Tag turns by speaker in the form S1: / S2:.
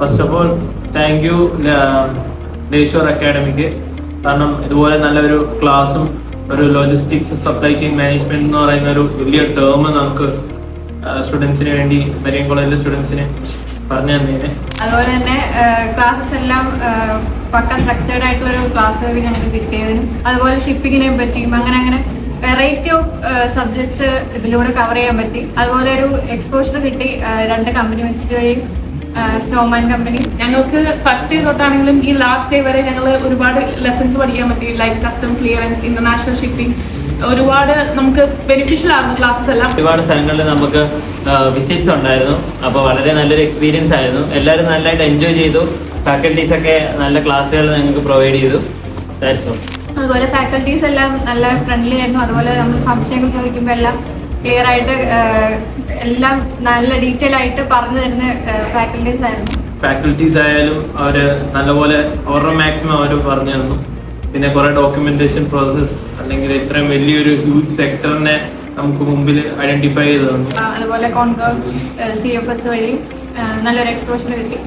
S1: First of all thank you ലേശ്വർ അക്കാഡമിക്ക്. കാരണം ഇതുപോലെ നല്ലൊരു ക്ലാസ്സും ഒരു ലോജിസ്റ്റിക്സ് സപ്ലൈ ചെയിൻ മാനേജ്മെന്റ് എന്ന് പറയുന്ന ഒരു വലിയ ടേം നമുക്ക് സ്റ്റുഡൻസിന് വേണ്ടി മരിയൻ കോളേജിലെ സ്റ്റുഡൻസിന് പറഞ്ഞു തന്നേനെ.
S2: അതുപോലെ തന്നെ ക്ലാസ്സസ് എല്ലാം പക്ക സ്ട്രക്ചേർഡ് ആയിട്ടുള്ള ഒരു ക്ലാസ് ഞങ്ങൾക്ക് കിട്ടിയതിനും അതുപോലെ ഷിപ്പിങ്ങിനെ പറ്റിയും അങ്ങനെ വെറൈറ്റി ഓഫ് സബ്ജക്ട്സ് ഇതിലൂടെ കവർ ചെയ്യാൻ പറ്റി. അതുപോലെ ഒരു എക്സ്പോഷർ കിട്ടി 2 കമ്പനി വിസിറ്റ് വഴിയും സ്നോമാൻ കമ്പനി.
S3: ഞങ്ങൾക്ക് ഫസ്റ്റ് ഡേ തൊട്ടാണെങ്കിലും ഈ ലാസ്റ്റ് ഡേ വരെ ഞങ്ങൾ ഒരുപാട് ലെസൺസ് പഠിക്കാൻ പറ്റി. Like custom clearance, international shipping, ഒരുപാട് നമുക്ക് ബെനിഫിഷ്യൽ ആയിരുന്നു ക്ലാസ്സസ് എല്ലാം.
S1: ഒരുപാട് സ്ഥലങ്ങളിൽ നമുക്ക് വിസിറ്റ്സ് ഉണ്ടായിരുന്നു. അപ്പോൾ വളരെ നല്ലൊരു എക്സ്പീരിയൻസ് ആയിരുന്നു. എല്ലാവരും നല്ലതായിട്ട് എൻജോയ് ചെയ്തു. ഫാക്കൽറ്റീസ് ഒക്കെ നല്ല ക്ലാസ്സുകൾ ഞങ്ങൾക്ക് പ്രൊവൈഡ് ചെയ്തു. That's all.
S2: അതുപോലെ ഫാക്കൽറ്റീസ് എല്ലാം നല്ല ഫ്രണ്ട്ലി ആയിരുന്നു. അതുപോലെ നമ്മൾ സംശയങ്ങൾ ചോദിക്കുമ്പോൾ എല്ലാം ക്ലിയർ ആയിട്ട് എല്ലാം നല്ല ഡീറ്റെയിൽ ആയിട്ട് പറഞ്ഞു തരുന്ന ഫാക്കൽറ്റീസ് ആയിരുന്നു.
S1: ഫാക്കൽറ്റീസ് ആയാലും അവര് നല്ലപോലെ അവരുടെ മാക്സിമം അവർ പറഞ്ഞു തന്നു. പിന്നെ കുറെ ഡോക്യുമെന്റേഷൻ പ്രോസസ് അല്ലെങ്കിൽ ഇത്രയും വലിയൊരു ഹ്യൂജ് സെക്ടറിനെ നമുക്ക് മുമ്പിൽ ഐഡന്റിഫൈ ചെയ്ത് തന്നു.
S2: അതുപോലെ കോൺകോർ CFS വഴി നല്ലൊരു എക്സ്പോഷർ കിട്ടി.